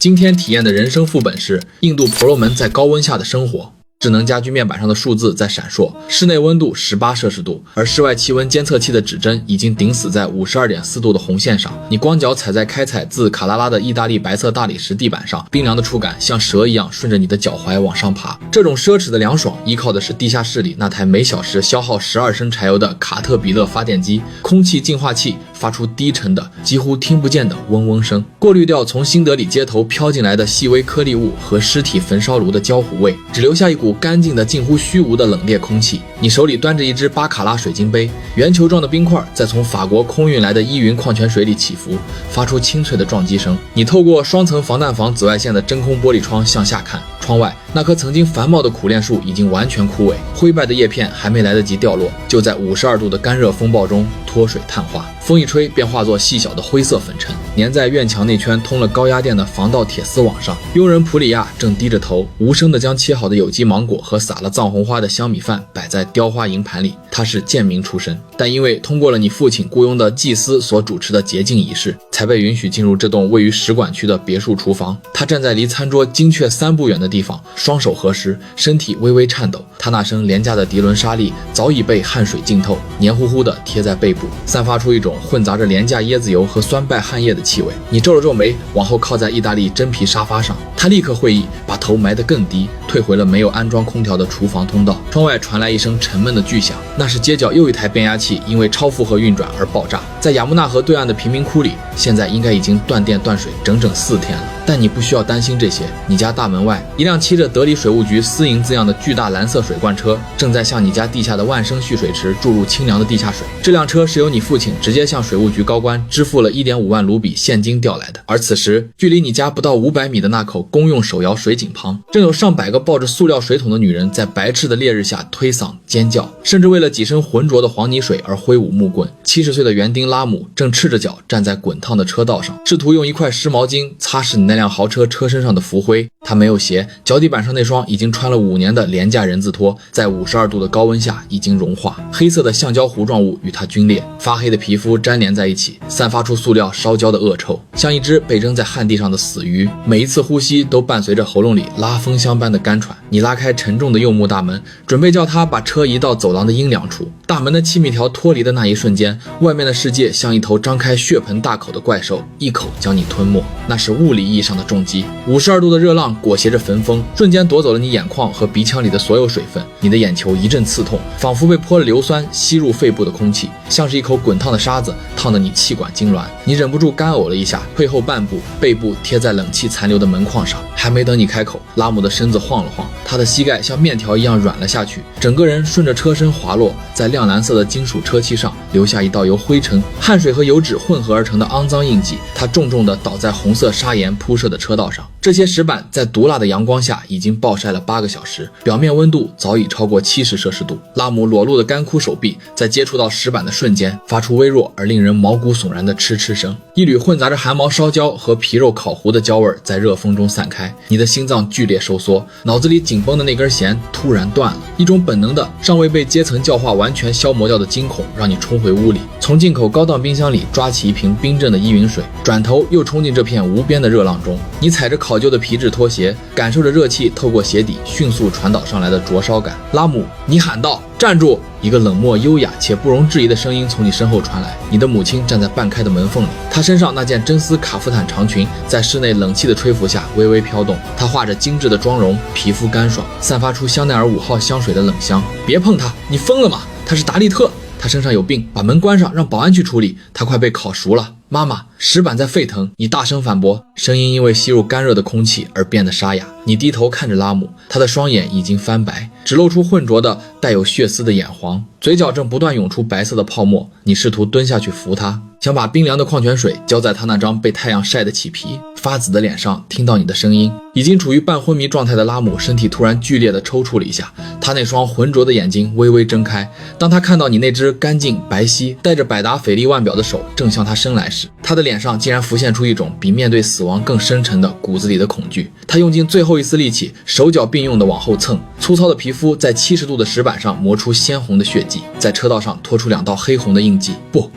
今天体验的人生副本是印度婆罗门在高温下的生活。智能家居面板上的数字在闪烁，室内温度18摄氏度，而室外气温监测器的指针已经顶死在52.4度的红线上。你光脚踩在开采自卡拉拉的意大利白色大理石地板上，冰凉的触感像蛇一样顺着你的脚踝往上爬。这种奢侈的凉爽依靠的是地下室里那台每小时消耗12升柴油的卡特彼勒发电机，空气净化器发出低沉的几乎听不见的嗡嗡声，过滤掉从新德里街头飘进来的细微颗粒物和尸体焚烧炉的焦糊味，只留下一股干净的近乎虚无的冷冽空气。你手里端着一只巴卡拉水晶杯，圆球状的冰块在从法国空运来的依云矿泉水里起伏，发出清脆的撞击声。你透过双层防弹防紫外线的真空玻璃窗向下看，窗外那棵曾经繁茂的苦楝树已经完全枯萎，灰败的叶片还没来得及掉落，就在52度的干热风暴中脱水碳化。风一吹便化作细小的灰色粉尘，粘在院墙那圈通了高压电的防盗铁丝网上。佣人普里亚正低着头，无声地将切好的有机芒果和撒了藏红花的香米饭摆在雕花银盘里。他是贱民出身，但因为通过了你父亲雇佣的祭司所主持的洁净仪式，才被允许进入这栋位于使馆区的别墅厨房。他站在离餐桌精确3步远的地方，双手合十，身体微微颤抖。他那身廉价的涤纶纱丽早已被汗水浸透，黏糊糊地贴在背部，散发出一种混杂着廉价椰子油和酸败汗液的气味。你皱了皱眉，往后靠在意大利真皮沙发上。他立刻会意，把头埋得更低，退回了没有安装空调的厨房通道。窗外传来一声沉闷的巨响，那是街角又一台变压器因为超负荷运转而爆炸。在雅穆纳河对岸的贫民窟里，现在应该已经断电断水整整4天了。但你不需要担心这些，你家大门外，一辆漆着德里水务局私营字样的巨大蓝色水罐车正在向你家地下的万生蓄水池注入清凉的地下水。这辆车是由你父亲直接向水务局高官支付了1.5万卢比现金调来的。而此时，距离你家不到500米的那口公用手摇水井旁，正有上百个抱着塑料水桶的女人在白炽的烈日下推搡尖叫，甚至为了几升浑浊的黄泥水而挥舞木棍。70岁的园丁拉姆正赤着脚站在滚烫的车道上，试图用一块湿毛巾擦拭你那辆豪车车身上的浮灰。他没有鞋，脚底板上那双已经穿了5年的廉价人字拖在52度的高温下已经融化，黑色的橡胶糊状物与它皲裂，发黑的皮肤粘连在一起，散发出塑料烧焦的恶臭，像一只被扔在旱地上的死鱼。每一次呼吸都伴随着喉咙里拉风箱般的干喘。你拉开沉重的柚木大门，准备叫他把车移到走廊的阴凉处。大门的气密条脱离的那一瞬间，外面的世界像一头张开血盆大口的怪兽，一口将你吞没。那是物理意义上的重击。52度的热浪裹挟着焚风，瞬间夺走了你眼眶和鼻腔里的所有水分。你的眼球一阵刺痛，仿佛被泼了硫酸吸入肺部的空气，像是一口滚烫的沙子，烫得你气管痉挛。你忍不住干呕了一下，退后半步，背部贴在冷气残留的门框上。还没等你开口，拉姆的身子晃了晃，他的膝盖像面条一样软了下去，整个人顺着车身滑落，在亮蓝色的金属车漆上留下一道由灰尘、汗水和油脂混合而成的肮脏印记。他重重地倒在红色砂岩铺设的车道上。这些石板在毒辣的阳光下已经暴晒了8个小时，表面温度早已超过70摄氏度。拉姆裸露的干枯手臂在接触到石板的瞬间发出微弱而令人毛骨悚然的嗤嗤声，一缕混杂着汗毛烧焦和皮肉烤糊的焦味在热风中散开。你的心脏剧烈收缩，脑子里紧绷的那根弦突然断了。一种本能的尚未被阶层教化完全消磨掉的惊恐让你冲回屋里，从进口高档冰箱里抓起一瓶冰镇的依云水，转头又冲进这片无边的热浪中。你踩着考究的皮质拖鞋，感受着热气透过鞋底迅速传导上来的灼烧感。拉姆，你喊道：站住！一个冷漠优雅且不容置疑的声音从你身后传来。你的母亲站在半开的门缝里，她身上那件真丝卡夫坦长裙在室内冷气的吹拂下微微飘动。她画着精致的妆容，皮肤干爽，散发出香奈儿5号香水的冷香。别碰她，你疯了吗？她是达利特，她身上有病，把门关上，让保安去处理。她快被烤熟了。妈妈，石板在沸腾，你大声反驳，声音因为吸入干热的空气而变得沙哑。你低头看着拉姆，他的双眼已经翻白，只露出浑浊的带有血丝的眼黄，嘴角正不断涌出白色的泡沫。你试图蹲下去扶他，想把冰凉的矿泉水浇在他那张被太阳晒得起皮发紫的脸上。听到你的声音，已经处于半昏迷状态的拉姆身体突然剧烈地抽搐了一下，他那双浑浊的眼睛微微睁开。当他看到你那只干净白皙带着百达翡丽腕表的手正向他伸来时，他的脸上竟然浮现出一种比面对死亡更深沉的骨子里的恐惧。他用尽最后一丝力气，手脚并用地往后蹭，粗糙的皮肤在70度的石板上磨出鲜红的血迹，在车道上拖出2道黑红的印记。不，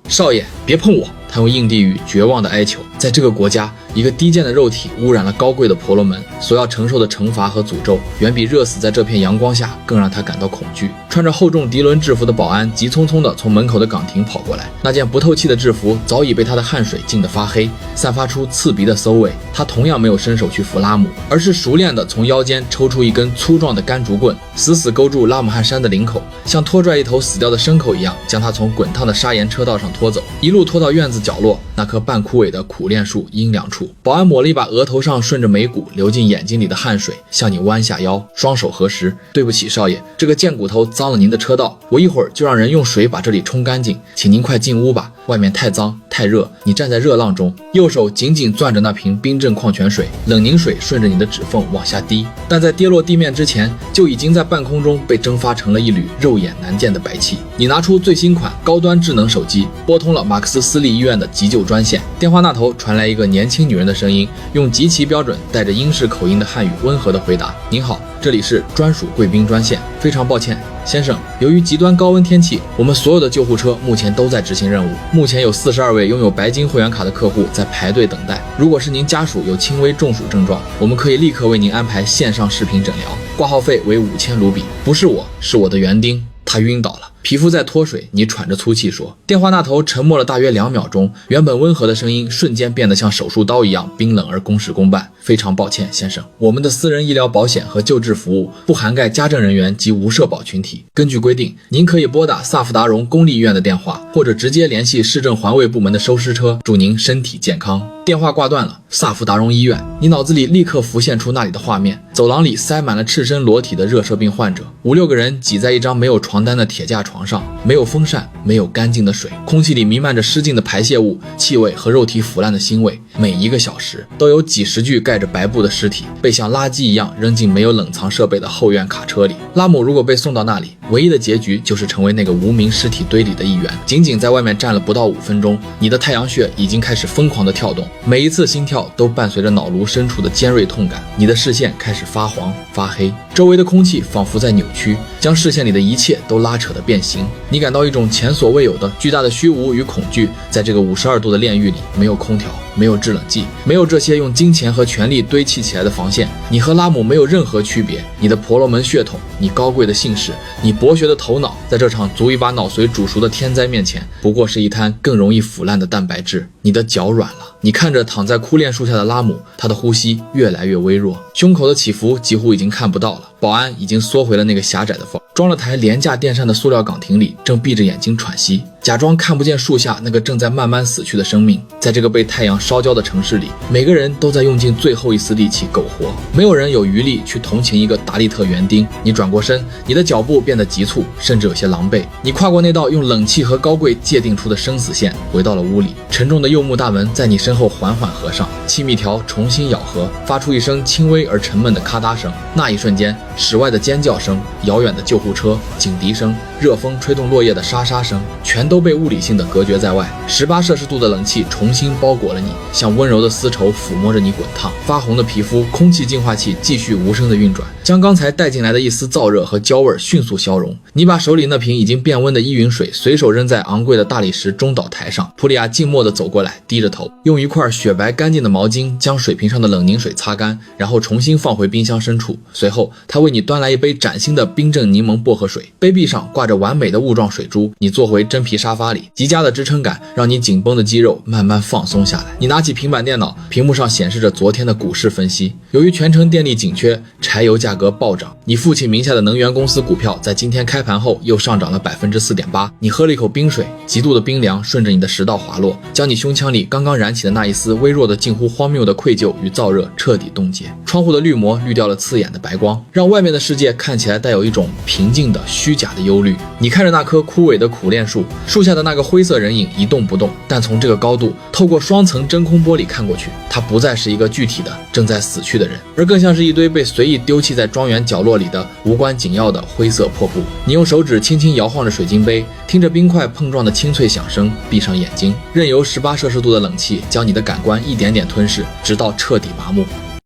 少爷，别碰我！他用印地语绝望地哀求。在这个国家，一个低贱的肉体污染了高贵的婆罗门，所要承受的惩罚和诅咒，远比热死在这片阳光下更让他感到恐惧。穿着厚重涤纶制服的保安急匆匆地从门口的岗亭跑过来，那件不透气的制服早已被他的汗水浸得发黑，散发出刺鼻的馊味。他同样没有伸手去扶拉姆，而是熟练地从腰间抽出一根粗壮的干竹棍，死死勾住拉姆汗衫的领口，像拖拽一头死掉的牲口一样，将他从滚烫的砂岩车道上拖走，一路拖到院子角落那棵半枯萎的苦楝树阴凉处。保安抹了一把额头上顺着眉骨流进眼睛里的汗水，向你弯下腰，双手合十。对不起少爷，这个贱骨头脏了您的车道，我一会儿就让人用水把这里冲干净，请您快进屋吧，外面太脏太热，你站在热浪中。右手紧紧攥着那瓶冰镇矿泉水，冷凝水顺着你的指缝往下滴，但在跌落地面之前，就已经在半空中被蒸发成了一缕肉眼难见的白气。你拿出最新款高端智能手机，拨通了马克思私立医院的急救专线。电话那头传来一个年轻女人的声音，用极其标准带着英式口音的汉语温和地回答：您好，这里是专属贵宾专线，非常抱歉先生，由于极端高温天气，我们所有的救护车目前都在执行任务。目前有42位拥有白金会员卡的客户在排队等待。如果是您家属有轻微中暑症状，我们可以立刻为您安排线上视频诊疗，挂号费为5000卢比。不是我，是我的园丁。他晕倒了，皮肤在脱水。你喘着粗气说。电话那头沉默了大约2秒钟，原本温和的声音瞬间变得像手术刀一样冰冷而公事公办。非常抱歉先生，我们的私人医疗保险和救治服务不涵盖家政人员及无社保群体。根据规定，您可以拨打萨福达荣公立医院的电话，或者直接联系市政环卫部门的收尸车。祝您身体健康。电话挂断了。萨福达荣医院，你脑子里立刻浮现出那里的画面。走廊里塞满了赤身裸体的热射病患者，5、6个人挤在一张没有床单的铁架床上，没有风扇，没有干净的水，空气里弥漫着失禁的排泄物、气味和肉体腐烂的腥味。每一个小时都有几十具盖着白布的尸体被像垃圾一样扔进没有冷藏设备的后院卡车里。拉姆如果被送到那里，唯一的结局就是成为那个无名尸体堆里的一员。仅仅在外面站了不到5分钟，你的太阳穴已经开始疯狂地跳动，每一次心跳都伴随着脑颅深处的尖锐痛感。你的视线开始发黄发黑，周围的空气仿佛在扭曲，将视线里的一切都拉扯得变形。你感到一种前所未有的巨大的虚无与恐惧。在这个52度的炼狱里，没有空调，没有制冷剂，没有这些用金钱和权力堆砌起来的防线，你和拉姆没有任何区别。你的婆罗门血统，你高贵的姓氏，你博学的头脑，在这场足以把脑髓煮熟的天灾面前，不过是一滩更容易腐烂的蛋白质。你的脚软了。你看着躺在枯楝树下的拉姆，他的呼吸越来越微弱，胸口的起伏几乎已经看不到了。保安已经缩回了那个狭窄的缝，装了台廉价电扇的塑料岗亭里，正闭着眼睛喘息，假装看不见树下那个正在慢慢死去的生命。在这个被太阳烧焦的城市里，每个人都在用尽最后一丝力气苟活，没有人有余力去同情一个达利特园丁。你转过身，你的脚步变得急促，甚至有些狼狈。你跨过那道用冷气和高贵界定出的生死线，回到了屋里。沉重的柚木大门在你身后缓缓合上，气密条重新咬合，发出一声轻微而沉闷的咔嗒声。那一瞬间，室外的尖叫声、遥远的救护车、警笛声、热风吹动落叶的沙沙声，全都被物理性的隔绝在外。18摄氏度的冷气重新包裹了你，像温柔的丝绸抚摸着你滚烫发红的皮肤。空气净化器继续无声的运转，将刚才带进来的一丝燥热和焦味迅速消融。你把手里那瓶已经变温的依云水随手扔在昂贵的大理石中岛台上。普里亚静默地走过来，低着头，用一块雪白干净的毛巾将水瓶上的冷凝水擦干，然后重新放回冰箱深处。随后他为你端来一杯崭新的冰镇柠檬薄荷水，杯壁上挂着完美的雾状水珠。你坐回真皮沙发里，极佳的支撑感让你紧绷的肌肉慢慢放松下来。你拿起平板电脑，屏幕上显示着昨天的股市分析。由于全城电力紧缺，柴油价格暴涨，你父亲名下的能源公司股票在今天开盘后又上涨了 4.8%。你喝了一口冰水，极度的冰凉顺着你的食道滑落，将你胸腔里刚刚燃起的那一丝微弱的近乎荒谬的愧疚与燥热彻底冻结。窗户的绿膜滤掉了刺眼的白光，让外面的世界看起来带有一种平静的虚假的忧虑。你看着那棵枯萎的苦楝树，树下的那个灰色人影一动不动，但从这个高度透过双层真空玻璃看过去，它不再是一个具体的正在死去的人，而更像是一堆被随意丢弃在庄园角落里的无关紧要的灰色破布。你用手指轻轻摇晃着水晶杯，听着冰块碰撞的清脆响声，闭上眼睛，任由18摄氏度的冷气将你的感官一点点吞噬，直到彻底麻木。